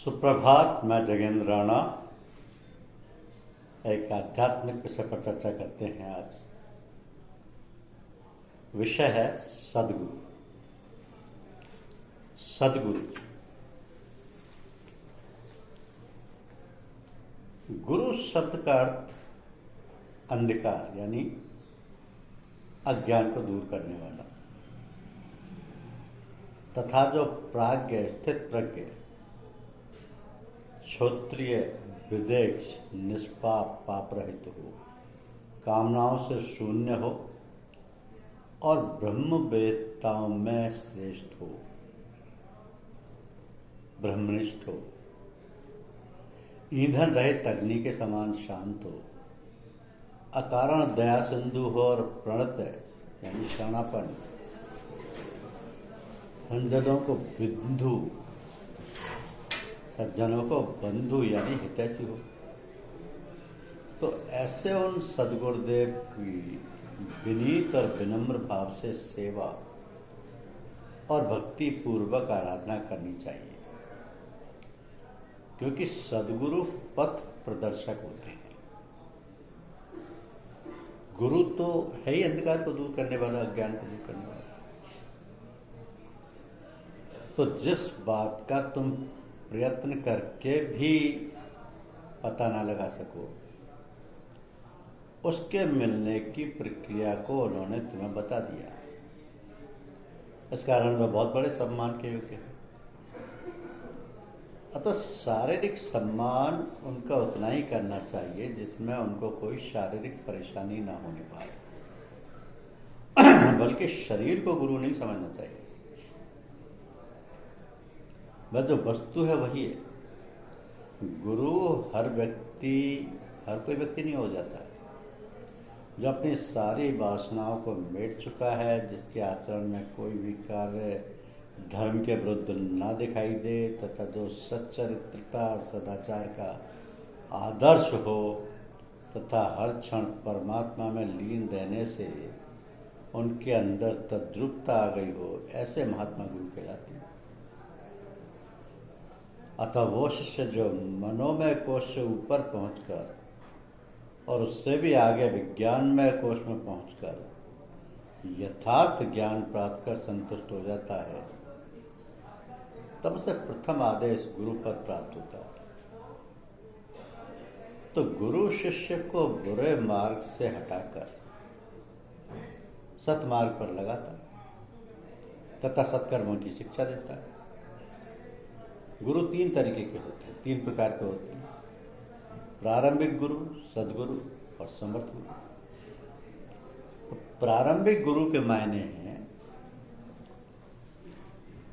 सुप्रभात। मैं जगेंद्र राणा एक आध्यात्मिक विषय पर चर्चा करते हैं। आज विषय है सदगुरु। सदगुरु, गुरु शब्द का अर्थ अंधकार यानी अज्ञान को दूर करने वाला तथा जो प्राज्ञ स्थित प्रज्ञ क्षोत्रिय विदेक्ष निष्पाप पाप रहित हो, कामनाओं से शून्य हो और ब्रह्मवेत्ताओं में श्रेष्ठ हो, ब्रह्मनिष्ठ हो, ईंधन रहित अग्नि के समान शांत हो, अकारण दया सिंधु हो और प्रणत यानी शरणापन, संजनों को बिंदु सज्जनों को बंधु यानी हितैषी हो। तो ऐसे उन सदगुरुदेव की विनीत और विनम्र भाव से सेवा और भक्ति पूर्वक आराधना करनी चाहिए, क्योंकि सदगुरु पथ प्रदर्शक होते हैं। गुरु तो है ही अंधकार को दूर करने वाला, अज्ञान को दूर करने वाला। तो जिस बात का तुम प्रयत्न करके भी पता ना लगा सको, उसके मिलने की प्रक्रिया को उन्होंने तुम्हें बता दिया। इस कारण वह बहुत बड़े सम्मान के योग्य है। अतः शारीरिक सम्मान उनका उतना ही करना चाहिए जिसमें उनको कोई शारीरिक परेशानी ना होने पाए, बल्कि शरीर को गुरु नहीं समझना चाहिए। वह जो वस्तु है वही है। गुरु हर कोई व्यक्ति नहीं हो जाता है। जो अपनी सारी वासनाओं को मिट चुका है, जिसके आचरण में कोई भी कार्य धर्म के विरुद्ध ना दिखाई दे तथा जो सच्चरित्रता और सदाचार का आदर्श हो तथा हर क्षण परमात्मा में लीन रहने से उनके अंदर तद्रुपता आ गई हो, ऐसे महात्मा गुरु कहलाते हैं। अतः वो शिष्य जो मनोमय कोश से ऊपर पहुंचकर और उससे भी आगे विज्ञानमय कोश में पहुंचकर यथार्थ ज्ञान प्राप्त कर संतुष्ट हो जाता है, तब उसे प्रथम आदेश गुरु पद प्राप्त होता है। तो गुरु शिष्य को बुरे मार्ग से हटाकर सतमार्ग पर लगाता है तथा सत्कर्मों की शिक्षा देता है। गुरु तीन तरीके के होते हैं, तीन प्रकार के होते हैं: प्रारंभिक गुरु, सदगुरु और समर्थ गुरु। तो प्रारंभिक गुरु के मायने हैं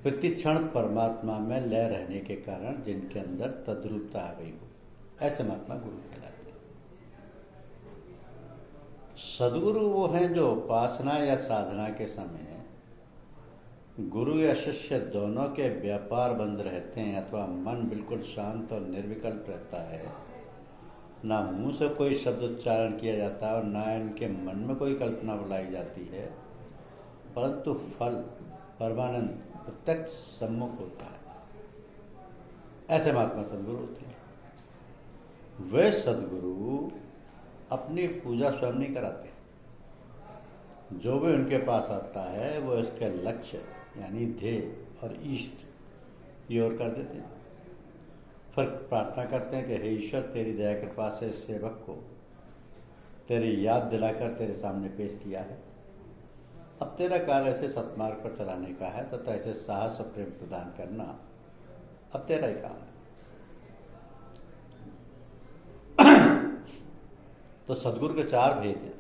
प्रतिक्षण परमात्मा में लय रहने के कारण जिनके अंदर तद्रूपता आ गई हो, ऐसे महात्मा गुरु कहलाते हैं। सदगुरु वो हैं जो उपासना या साधना के समय गुरु या शिष्य दोनों के व्यापार बंद रहते हैं अथवा मन बिल्कुल शांत और निर्विकल्प रहता है, ना मुंह से कोई शब्द उच्चारण किया जाता है और ना इनके मन में कोई कल्पना बुलाई जाती है, परंतु फल परमानंद प्रत्यक्ष सम्मुख होता है। ऐसे महात्मा सदगुरु होते हैं। वे सदगुरु अपनी पूजा स्वयं नहीं कराते। जो भी उनके पास आता है वो इसके लक्ष्य यानी ध्येय और इष्ट की ओर कर देते हैं। फिर प्रार्थना करते हैं कि हे ईश्वर, तेरी दया कृपा से सेवक को तेरी याद दिलाकर तेरे सामने पेश किया है। अब तेरा कार्य ऐसे सतमार्ग पर चलाने का है तथा ऐसे साहस और प्रेम प्रदान करना अब तेरा ही काम है। तो सदगुरु के चार भेद हैं: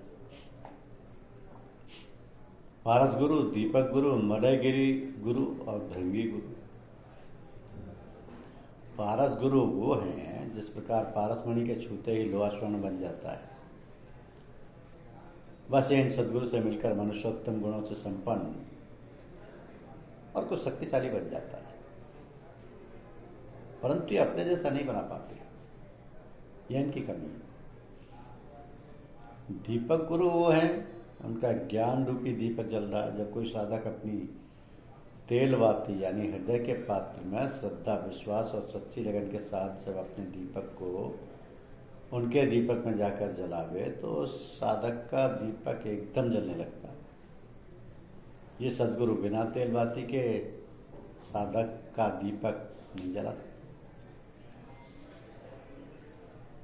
पारस गुरु, दीपक गुरु, मलयगिरी गुरु और भृंगी गुरु। पारस गुरु वो हैं जिस प्रकार पारसमणि के छूते ही लोहा स्वर्ण बन जाता है, बस इन सदगुरु से मिलकर मनुष्योत्तम गुणों से संपन्न और कुछ शक्तिशाली बन जाता है, परंतु ये अपने जैसा नहीं बना पाते, यह इनकी कमी है। दीपक गुरु वो हैं, उनका ज्ञान रूपी दीपक जल रहा है। जब कोई साधक अपनी तेलवाती यानी हृदय के पात्र में श्रद्धा, विश्वास और सच्ची लगन के साथ जब अपने दीपक को उनके दीपक में जाकर जलावे तो साधक का दीपक एकदम जलने लगता है। ये सदगुरु बिना तेलवाती के साधक का दीपक नहीं जला सकता।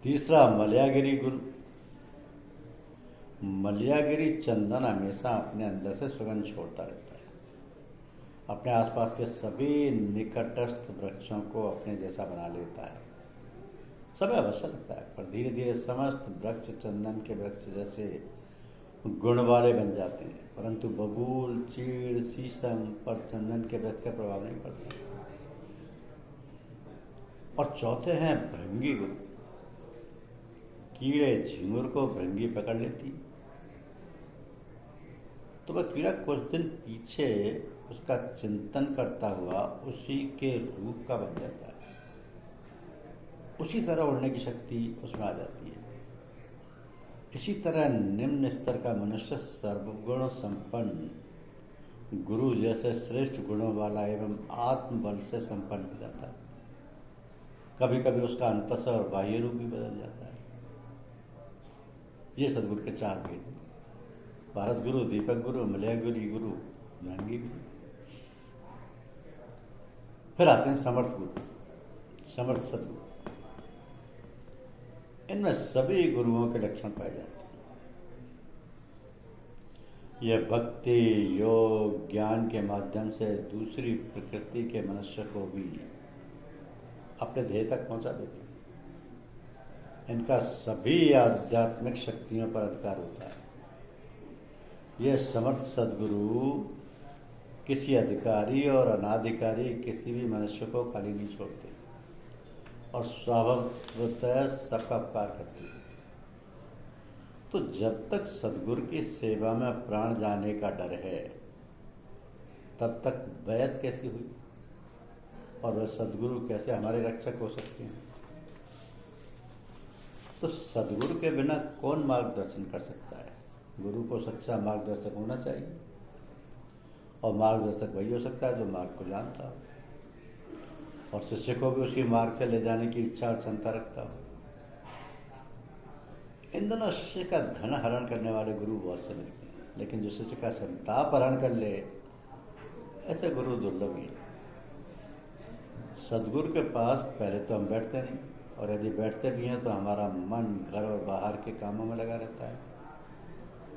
तीसरा, मलयागिरी गुरु। मलयागिरी चंदन हमेशा अपने अंदर से सुगंध छोड़ता रहता है। अपने आसपास के सभी निकटस्थ वृक्षों को अपने जैसा बना लेता है। समय अवश्य लगता है, पर धीरे धीरे समस्त वृक्ष चंदन के वृक्ष जैसे गुण वाले बन जाते हैं, परंतु बबूल, चीड़, शीशम पर चंदन के वृक्ष का प्रभाव नहीं पड़ता। और चौथे हैं भृंगी गुरु। कीड़े झिंगुर को भृंगी पकड़ लेती तो वह कीड़ा कुछ दिन पीछे उसका चिंतन करता हुआ उसी के रूप का बन जाता है। उसी तरह उड़ने की शक्ति उसमें आ जाती है। इसी तरह निम्न स्तर का मनुष्य सर्वगुण संपन्न गुरु जैसे श्रेष्ठ गुणों वाला एवं आत्मबल से संपन्न हो जाता है। कभी कभी उसका अंतस और बाह्य रूप भी बदल जाता है। ये सदगुरु के चार भेद हैं: पारस गुरु, दीपक गुरु, मलयागिरी गुरु, भृंगी गुरु। फिर आते हैं समर्थ गुरु, समर्थ सदगुरु। इनमें सभी गुरुओं के लक्षण पाए जाते हैं। यह भक्ति, योग, ज्ञान के माध्यम से दूसरी प्रकृति के मनुष्य को भी अपने ध्येय तक पहुंचा देते हैं। इनका सभी आध्यात्मिक शक्तियों पर अधिकार होता है। यह समर्थ सदगुरु किसी अधिकारी और अनाधिकारी किसी भी मनुष्य को खाली नहीं छोड़ते और स्वभावतः सबका उपकार करते हैं। तो जब तक सदगुरु की सेवा में प्राण जाने का डर है तब तक बैत कैसी हुई और वह सदगुरु कैसे हमारे रक्षक हो सकते हैं। तो सदगुरु के बिना कौन मार्गदर्शन कर सकता है। गुरु को सच्चा मार्गदर्शक होना चाहिए और मार्गदर्शक वही हो सकता है जो मार्ग को जानता हो और शिष्य को भी उसी मार्ग से ले जाने की इच्छा और क्षमता रखता हो। इन दोनों शिष्य का धन हरण करने वाले गुरु बहुत से मिलते हैं, लेकिन जो शिष्य का संताप हरण कर ले ऐसे गुरु दुर्लभ ही। सदगुरु के पास पहले तो हम बैठते नहीं, और यदि बैठते भी हैं तो हमारा मन घर और बाहर के कामों में लगा रहता है।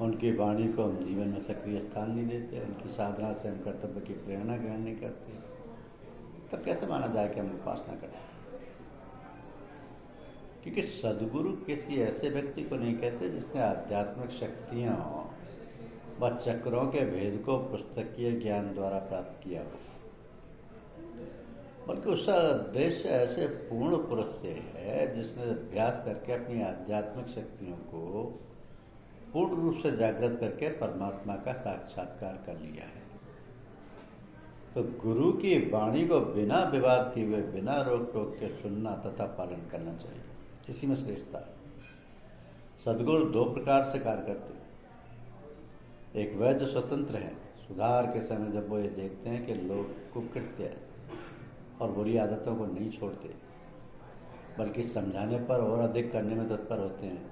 उनकी वाणी को हम जीवन में सक्रिय स्थान नहीं देते, उनकी साधना से हम कर्तव्य की प्रेरणा ग्रहण नहीं करते, तब कैसे माना जाए कि हम उपासना करते। क्योंकि सदगुरु किसी ऐसे व्यक्ति को नहीं कहते जिसने आध्यात्मिक शक्तियों व चक्रों के भेद को पुस्तकीय ज्ञान द्वारा प्राप्त किया हो, बल्कि उसका उद्देश्य ऐसे पूर्ण पुरुष से है जिसने अभ्यास करके अपनी आध्यात्मिक शक्तियों को पूर्ण रूप से जागृत करके परमात्मा का साक्षात्कार कर लिया है। तो गुरु की वाणी को बिना विवाद किए हुए, बिना रोक टोक के सुनना तथा पालन करना चाहिए। इसी में श्रेष्ठता है। सदगुरु दो प्रकार से कार्य करते हैं। एक वह जो स्वतंत्र है, सुधार के समय जब वो ये देखते हैं कि लोग कुकृत्य और बुरी आदतों को नहीं छोड़ते, बल्कि समझाने पर और अधिक करने में तत्पर होते हैं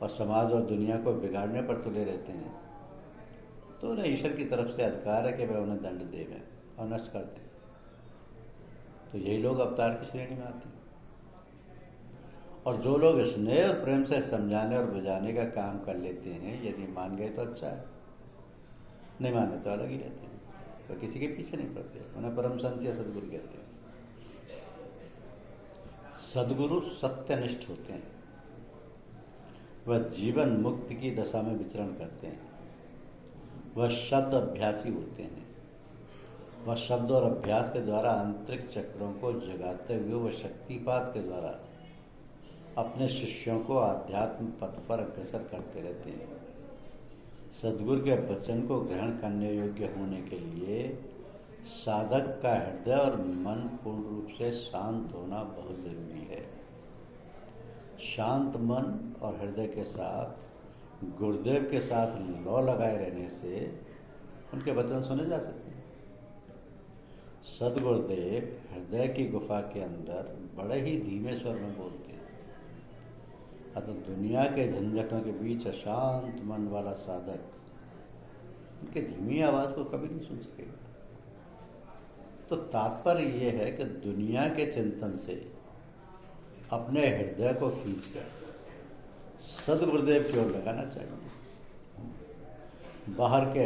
और समाज और दुनिया को बिगाड़ने पर तुले रहते हैं, तो उन्हें ईश्वर की तरफ से अधिकार है कि वह उन्हें दंड देवें और नष्ट कर दें। तो यही लोग अवतार की श्रेणी में आते हैं। और जो लोग स्नेह और प्रेम से समझाने और बुझाने का काम कर लेते हैं, यदि मान गए तो अच्छा है, नहीं माने तो अलग ही रहते हैं। तो किसी के पीछे नहीं पड़ते, उन्हें परम संत या सदगुरु कहते हैं। सदगुरु सत्यनिष्ठ होते हैं। वह जीवन मुक्ति की दशा में विचरण करते हैं। वह शब्द अभ्यासी होते हैं। वह शब्द और अभ्यास के द्वारा आंतरिक चक्रों को जगाते हुए वह शक्तिपात के द्वारा अपने शिष्यों को आध्यात्म पथ पर अग्रसर करते रहते हैं। सदगुरु के वचन को ग्रहण करने योग्य होने के लिए साधक का हृदय और मन पूर्ण रूप से शांत होना बहुत जरूरी है। शांत मन और हृदय के साथ गुरुदेव के साथ लौ लगाए रहने से उनके वचन सुने जा सकते हैं। सदगुरुदेव हृदय की गुफा के अंदर बड़े ही धीमे स्वर में बोलते हैं। अतः दुनिया के झंझटों के बीच अशांत मन वाला साधक उनके धीमी आवाज को कभी नहीं सुन सकेगा। तो तात्पर्य यह है कि दुनिया के चिंतन से अपने हृदय को खींचकर सदगुरुदेव की ओर लगाना चाहिए। बाहर के